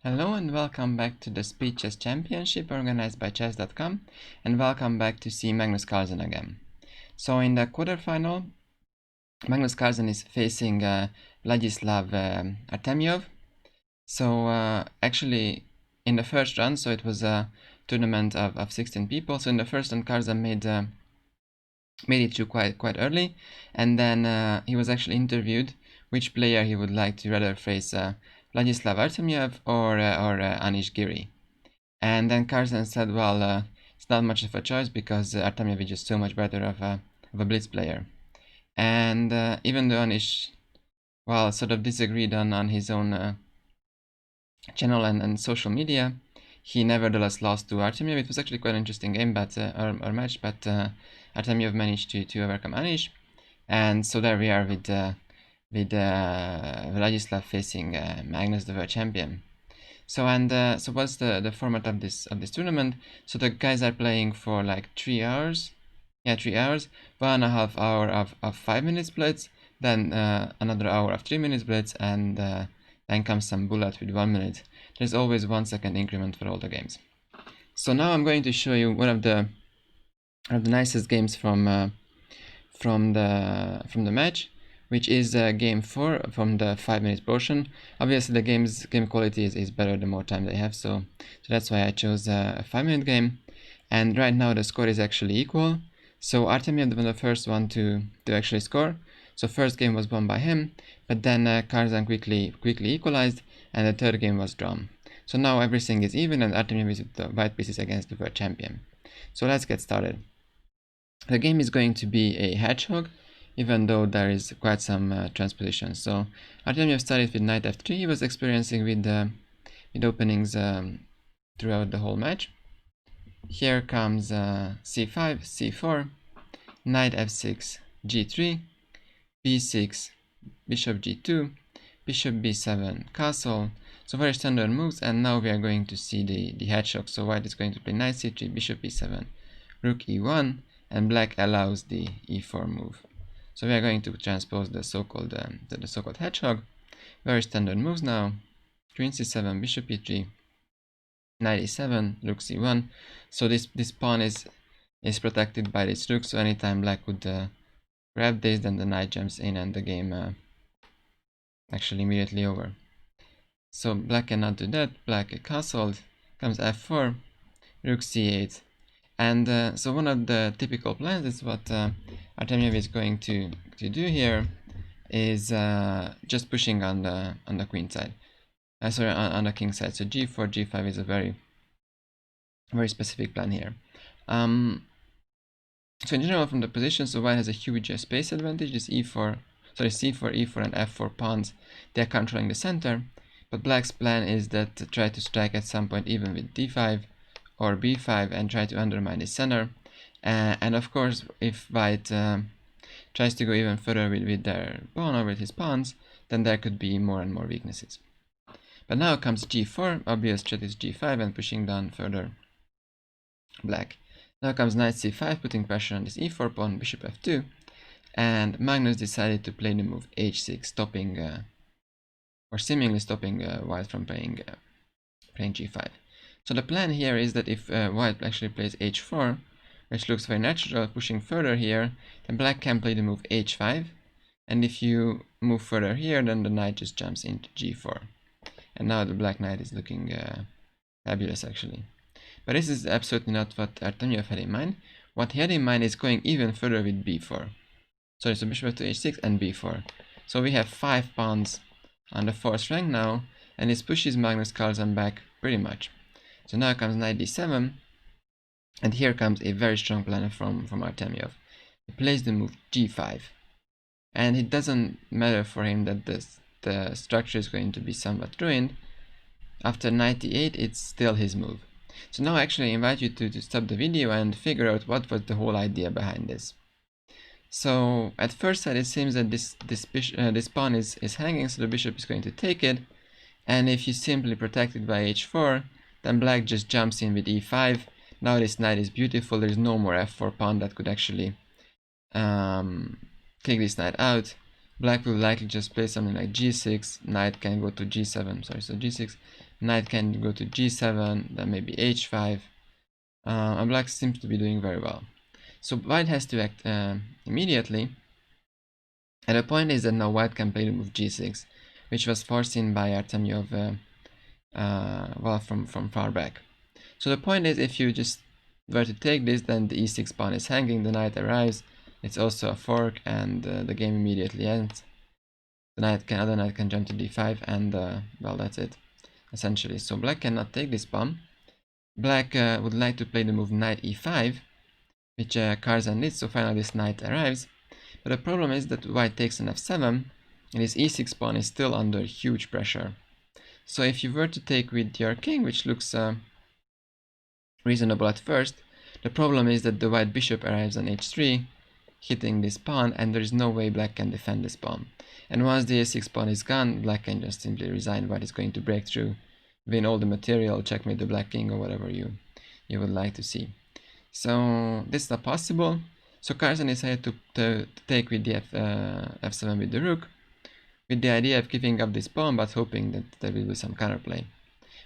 Hello and welcome back to the Speed Chess Championship organized by chess.com, and welcome back to see Magnus Carlsen again. So in the quarterfinal, Magnus Carlsen is facing Vladislav Artemiev. So actually in the first round, so it was a tournament of 16 people. So in the first round, Carlsen made it through quite early, and then he was actually interviewed which player he would like to rather face, Vladislav Artemiev or Anish Giri. And then Carlsen said, well, it's not much of a choice because Artemiev is just so much better of a blitz player. And even though Anish, well, sort of disagreed on his own channel and social media, he nevertheless lost to Artemiev. It was actually quite an interesting game, but or match, but Artemiev managed to overcome Anish. And so there we are with Vladislav facing Magnus, the world champion. So so what's the format of this tournament? So the guys are playing for like 3 hours. Yeah, 3 hours. 1.5 hour of 5 minutes blitz, then another hour of 3 minutes blitz, and then comes some bullet with 1 minute. There's always 1 second increment for all the games. So now I'm going to show you one of the nicest games from the match, which is game 4 from the 5 minutes portion. Obviously the game quality is better the more time they have, so that's why I chose a 5-minute game. And right now the score is actually equal. So Artemiev was the first one to actually score. So first game was won by him, but then Carlsen quickly equalized, and the third game was drawn. So now everything is even, and Artemiev is with the white pieces against the world champion. So let's get started. The game is going to be a hedgehog, even though there is quite some transposition. So Artemiev started with knight f3. He was experiencing with openings throughout the whole match. Here comes c5, c4, knight f6, g3, b6, bishop g2, bishop b7, castle. So very standard moves, and now we are going to see the hedgehog. So white is going to play knight c3, bishop b7, rook e1, and black allows the e4 move. So we are going to transpose the so-called hedgehog. Very standard moves now. Queen c7, bishop e3, knight e7, rook c1. So this pawn is protected by this rook. So anytime black would grab this, then the knight jumps in, and the game actually immediately over. So black cannot do that. Black castled. Comes f4, rook c8. And so one of the typical plans is what Artemiev is going to do here is just pushing on the queen side. Sorry, on the king side. So g4, g5 is a very specific plan here. So in general, from the position, so white has a huge space advantage. This c4, e4, and f4 pawns, they are controlling the center. But black's plan is that to try to strike at some point even with d5 or b5 and try to undermine the center. And of course, if white tries to go even further with their pawn or with his pawns, then there could be more and more weaknesses. But now comes g4, obvious threat is g5 and pushing down further black. Now comes knight c5, putting pressure on this e4 pawn, bishop f2, and Magnus decided to play the move h6, stopping or seemingly stopping white from playing g5. So the plan here is that if white actually plays h4, which looks very natural, pushing further here, then black can play the move h5, and if you move further here, then the knight just jumps into g4. And now the black knight is looking fabulous actually. But this is absolutely not what Artemiev had in mind. What he had in mind is going even further with b4. Sorry, so bishop to h6 and b4. So we have 5 pawns on the 4th rank now, and this pushes Magnus Carlsen back pretty much. So now comes knight d7, and here comes a very strong plan from Artemiev. He plays the move g5, and it doesn't matter for him that the structure is going to be somewhat ruined. After knight d8, it's still his move. So now I actually invite you to stop the video and figure out what was the whole idea behind this. So at first sight, it seems that this pawn is hanging, so the bishop is going to take it, and if you simply protect it by h4, then black just jumps in with e5. Now this knight is beautiful. There is no more f4 pawn that could actually kick this knight out. Black will likely just play something like g6, knight can go to g7, sorry, so g6, knight can go to g7, then maybe h5, and black seems to be doing very well. So white has to act immediately, and the point is that now white can play the move g6, which was foreseen by Artemiev well from far back. So the point is, if you just were to take this, then the e6 pawn is hanging, the knight arrives, it's also a fork, and the game immediately ends. The other knight can jump to d5, and well, that's it, essentially. So black cannot take this pawn. Black would like to play the move knight e5, which Carlsen did, so finally this knight arrives. But the problem is that white takes an f7, and his e6 pawn is still under huge pressure. So if you were to take with your king, which looks reasonable at first, the problem is that the white bishop arrives on h3, hitting this pawn, and there is no way black can defend this pawn. And once the a6 pawn is gone, black can just simply resign. White is going to break through, win all the material, checkmate the black king, or whatever you would like to see. So this is not possible. So Carlsen decided to take with the f7 with the rook, with the idea of giving up this pawn, but hoping that there will be some counterplay.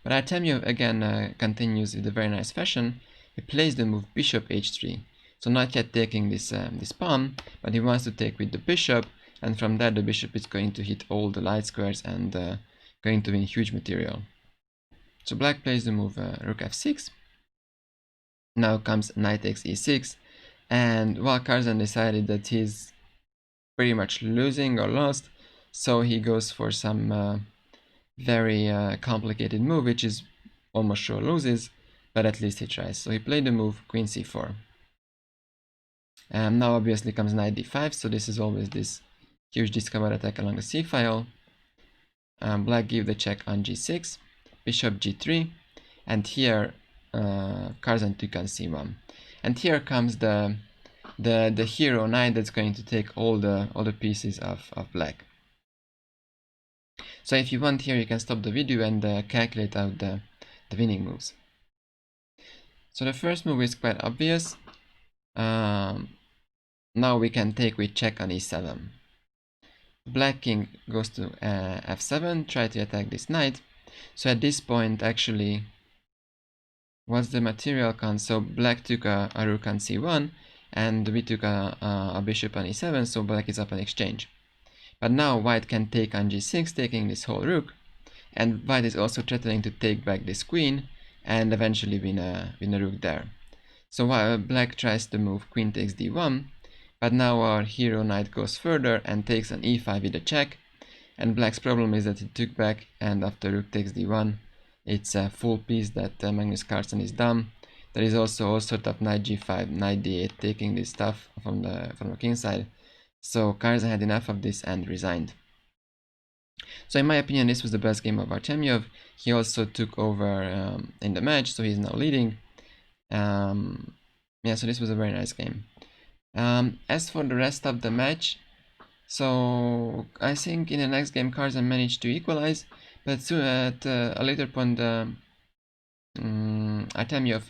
But Artemiev again continues with a very nice fashion. He plays the move bishop h3. So not yet taking this pawn, but he wants to take with the bishop, and from there the bishop is going to hit all the light squares and going to win huge material. So black plays the move rook f6. Now comes knight takes e6, and while Carlsen decided that he's pretty much losing or lost, so he goes for some very complicated move, which is almost sure loses, but at least he tries. So he played the move queen c4. Now obviously comes knight d5, so this is always this huge discovered attack along the c file. Black give the check on g6, bishop g3, and here Carlsen took on c1. And here comes the hero knight that's going to take all the pieces of black. So if you want here, you can stop the video and calculate out the winning moves. So the first move is quite obvious. Now we can take with check on e7. Black king goes to f7, try to attack this knight. So at this point, actually, what's the material con? So black took a rook on c1, and we took a bishop on e7, so black is up on exchange. But now white can take on g6, taking this whole rook, and white is also threatening to take back this queen, and eventually win a rook there. So while black tries to move queen takes d1, but now our hero knight goes further and takes an e5 with a check, and black's problem is that he took back, and after rook takes d1, it's a full piece that Magnus Carlsen is dumb. There is also all sort of knight g5, knight d8 taking this stuff from the king side. So Carlsen had enough of this and resigned. So in my opinion, this was the best game of Artemiev. He also took over in the match, so he's now leading. Yeah, so this was a very nice game. As for the rest of the match, so I think in the next game Carlsen managed to equalize, but soon at a later point Artemiev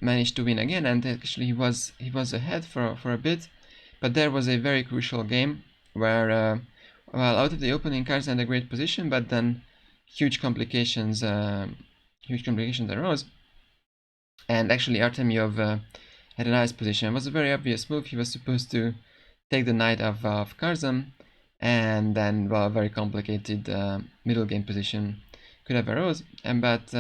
managed to win again, and actually he was ahead for a bit. But there was a very crucial game where, well, out of the opening, Carlsen had a great position, but then huge complications arose. And actually, Artemiev had a nice position. It was a very obvious move. He was supposed to take the knight of Carlsen, and then, well, a very complicated middle game position could have arose. But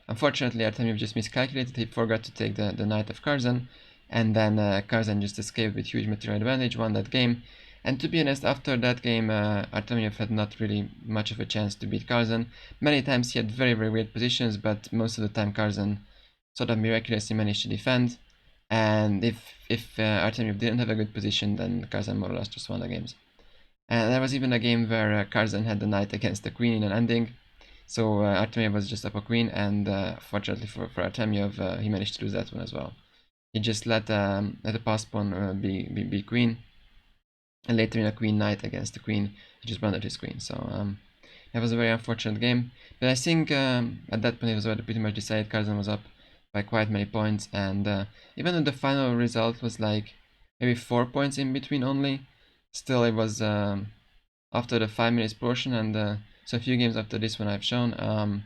unfortunately, Artemiev just miscalculated. He forgot to take the knight of Carlsen. And then Carlsen just escaped with huge material advantage, won that game. And to be honest, after that game, Artemiev had not really much of a chance to beat Carlsen. Many times he had very, very weird positions, but most of the time Carlsen sort of miraculously managed to defend. And if Artemiev didn't have a good position, then Carlsen more or less just won the games. And there was even a game where Carlsen had the knight against the queen in an ending. So Artemiev was just up a queen, and fortunately for Artemiev, he managed to lose that one as well. He just let a pass pawn be queen, and later in a queen knight against the queen, he just blundered his queen. So that was a very unfortunate game. But I think at that point it was already pretty much decided. Carlsen was up by quite many points, and even though the final result was like maybe 4 points in between only, still it was after the 5 minutes portion, and so a few games after this one I've shown,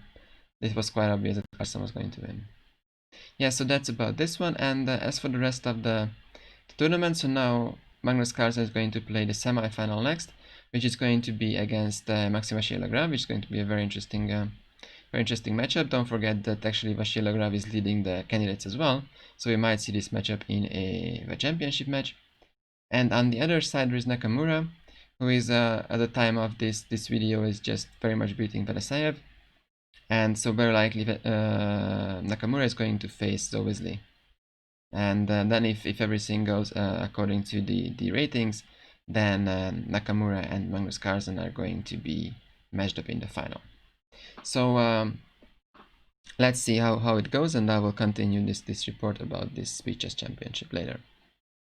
it was quite obvious that Carlsen was going to win. Yeah, so that's about this one. And as for the rest of the tournament, so now Magnus Carlsen is going to play the semi-final next, which is going to be against Maxim Vachier-Lagrave, which is going to be a very interesting matchup. Don't forget that actually Vachier-Lagrave is leading the candidates as well, so we might see this matchup in a championship match. And on the other side, there is Nakamura, who is at the time of this video is just very much beating Vladislav, and so very likely Nakamura is going to face Zowisley. And then if everything goes according to the ratings, then Nakamura and Magnus Carlsen are going to be matched up in the final. So let's see how it goes, and I will continue this report about this Speed Chess Championship later.